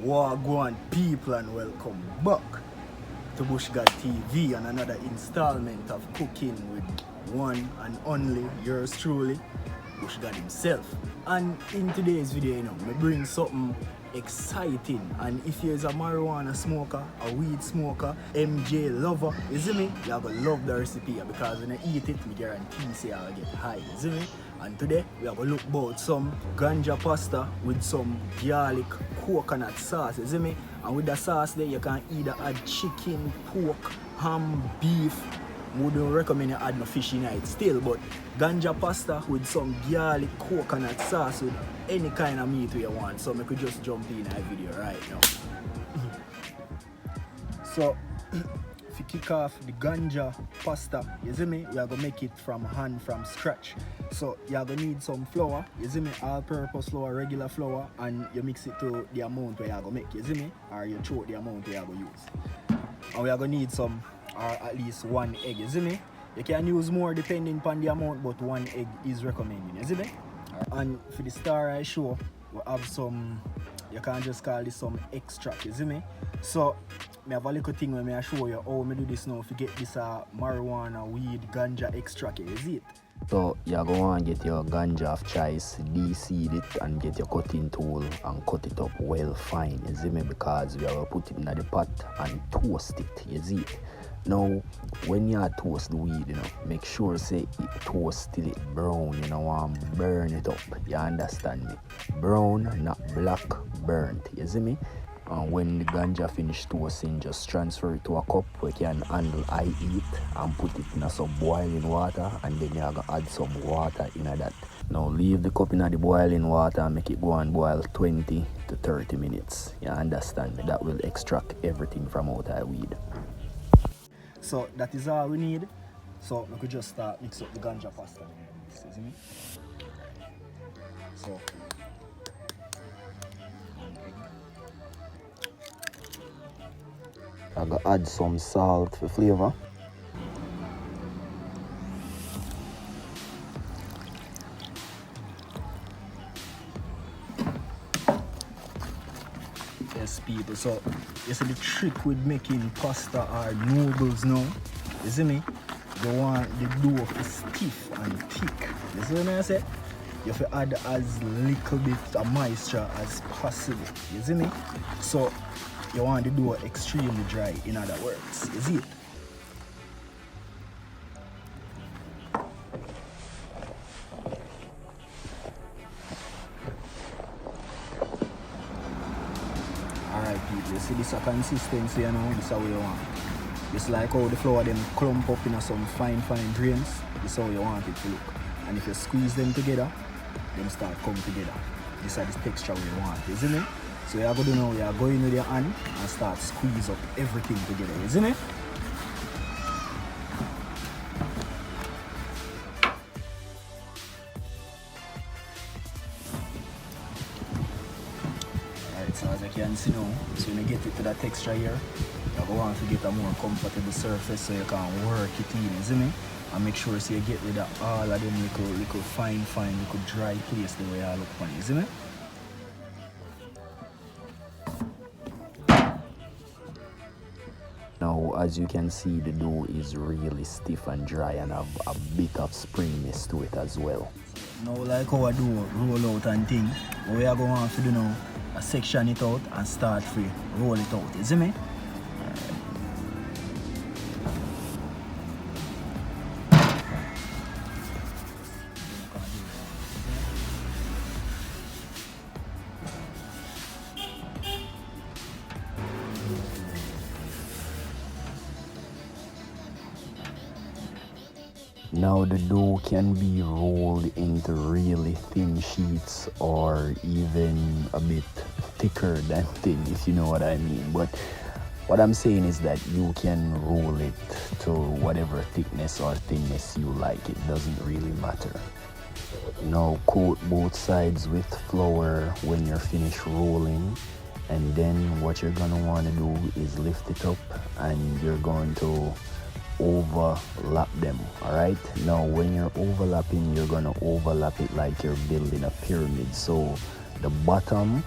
Wagwan people, and welcome back to BUSHGODD TV and another installment of cooking with one and only yours truly, BUSHGODD himself. And in today's video, I bring something exciting. And if you're a marijuana smoker, a weed smoker, MJ lover, you see me? You're gonna love the recipe because when you eat it, I guarantee you'll get high, you see me? And today we are going to look about some ganja pasta with some garlic coconut sauce, you see me? And with the sauce there you can either add chicken, pork, ham, beef. We don't recommend you add no fish in it still, but ganja pasta with some garlic coconut sauce with any kind of meat you want. So I could just jump in that video right now. So if you kick off the ganja pasta, you see me, we are gonna make it from hand from scratch. So you are gonna need some flour, you see me, all-purpose flour, regular flour, and you mix it to the amount where you are gonna make, you see me, or you throw the amount where you are gonna use. And we are gonna need some, or at least one egg, you see me. You can use more depending upon the amount, but one egg is recommended, you see me. And for the star I show, we have some, you can just call this some extract, you see me. So I have a little thing where I show you how I do this now if you get this marijuana, weed, ganja extract, you see it. So you're going to get your ganja of choice, de-seed it and get your cutting tool and cut it up well fine, you see me, because we are going to put it in the pot and toast it, you see it. Now, when you toast the weed, make sure say it toast till it brown, and burn it up, you understand me? Brown, not black, burnt, you see me? And when the ganja finish toasting, just transfer it to a cup where you can handle high heat and put it in some boiling water, and then you're going to add some water in that. Now leave the cup in the boiling water and make it go and boil 20 to 30 minutes. You understand me? That will extract everything from out of weed. So that is all we need. So we could just start mix up the ganja pasta. See me? So I'm going to add some salt for flavor. yes people, so you see the trick with making pasta or noodles now, you see me? You want the dough to be stiff and thick. You see what I say? You have to add as little bit of moisture as possible. You see me? So you want the dough extremely dry, in other words. You see it? Alright people, you see this a consistency, this is how you want. Just like how the flour them clump up in some fine grains, this is how you want it to look. And if you squeeze them together, them start come together. This is the texture we want, you see me? So you are going to do now, you are going with your hand and start squeeze up everything together, you see me? Alright, so as you can see now, so when you get it to that texture here, you're going to want to get a more comfortable surface so you can work it in, you see me? And make sure so you get rid of all of them little fine, little dry place the way I look on, you see me? Now, as you can see, the dough is really stiff and dry and have a bit of springiness to it as well. Now, like how I do roll out and thing, what we are going to do now, I section it out and start free, roll it out, you see me? Now the dough can be rolled into really thin sheets or even a bit thicker than thin, if you know what I mean. But what I'm saying is that you can roll it to whatever thickness or thinness you like. It doesn't really matter. Now coat both sides with flour when you're finished rolling, and then what you're gonna want to do is lift it up and you're going to overlap them. All right, now when you're overlapping, you're gonna overlap it like you're building a pyramid. So the bottom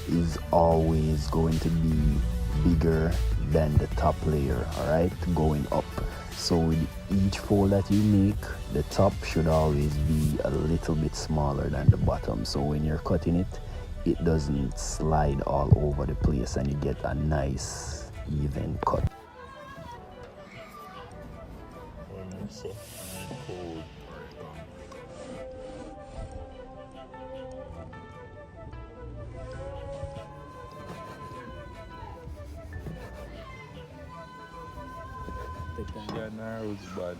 is always going to be bigger than the top layer, alright, going up. So with each fold that you make, the top should always be a little bit smaller than the bottom, so when you're cutting it, it doesn't slide all over the place and you get a nice even cut. Yeah, narrows bad.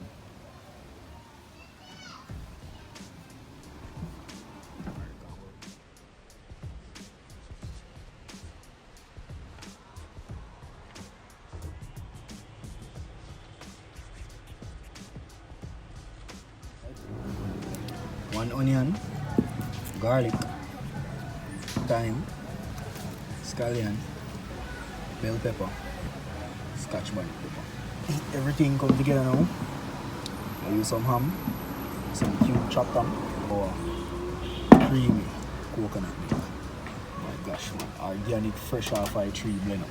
One onion, garlic, thyme, scallion, bell pepper, scotch bonnet pepper. Everything come together now. I use some ham, some cube chopped ham, or creamy coconut milk. My gosh, man. Organic, fresh off our tree blend up.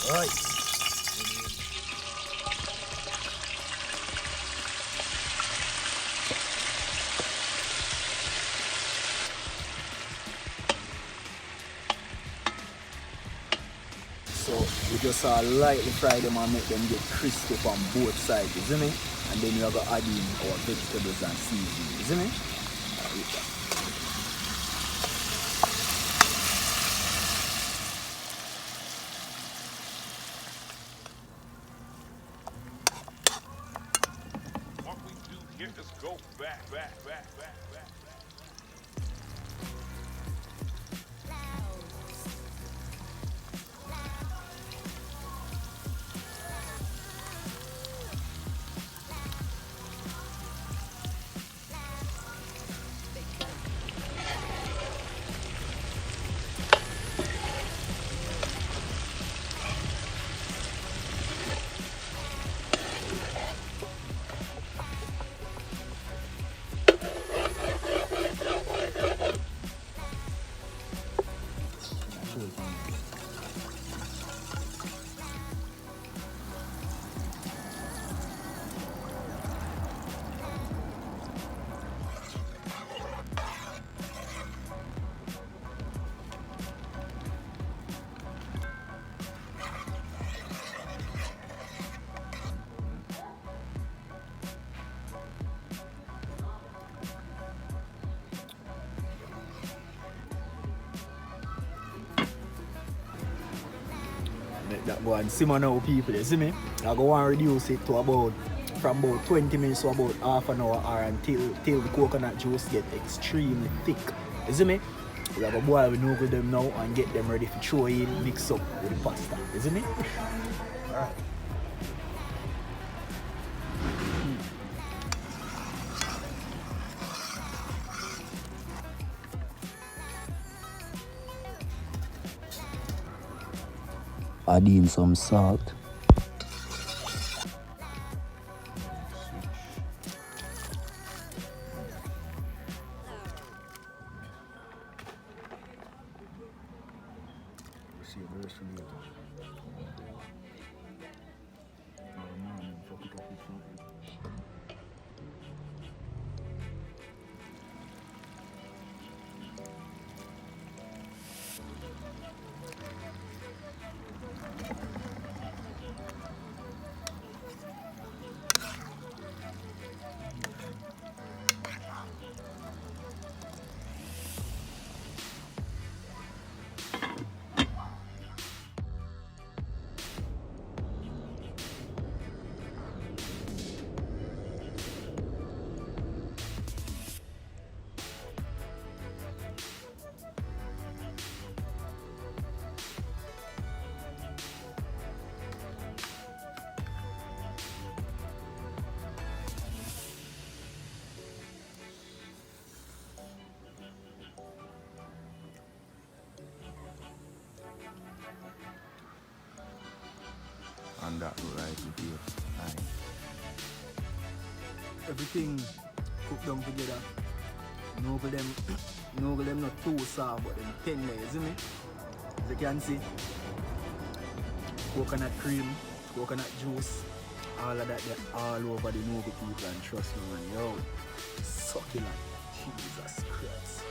Alright. So we just lightly fry them and make them get crispy on both sides, you see me? And then you are gonna add in our vegetables and seasoning, you see me? What we do here is go back. Let that go and simmer now, people, you see me? I go and reduce it to about from about 20 minutes to about half an hour or until the coconut juice get extremely thick. You see me? We have a boil with noodle them now and get them ready to throw in, mix up with the pasta. You see me? Alright. Add in some salt. and that look like it here. Aye. Everything cooked down together. Noble them not too soft, but them tender, you see me? As you can see, coconut cream, coconut juice, all of that they're all over the noble people, and trust me man, yo, succulent, Jesus Christ.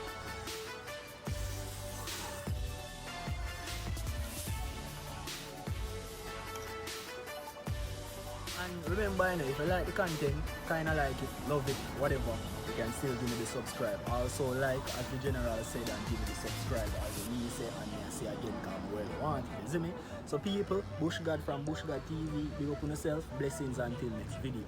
And remember, you know, if you like the content, kinda like it, love it, whatever, you can still give me the subscribe. Also like, as the general said, and give me the subscribe as me say, and I say again, come where you want, you see me? So people, BUSHGODD from BUSHGODD TV, big up on yourself, blessings until next video.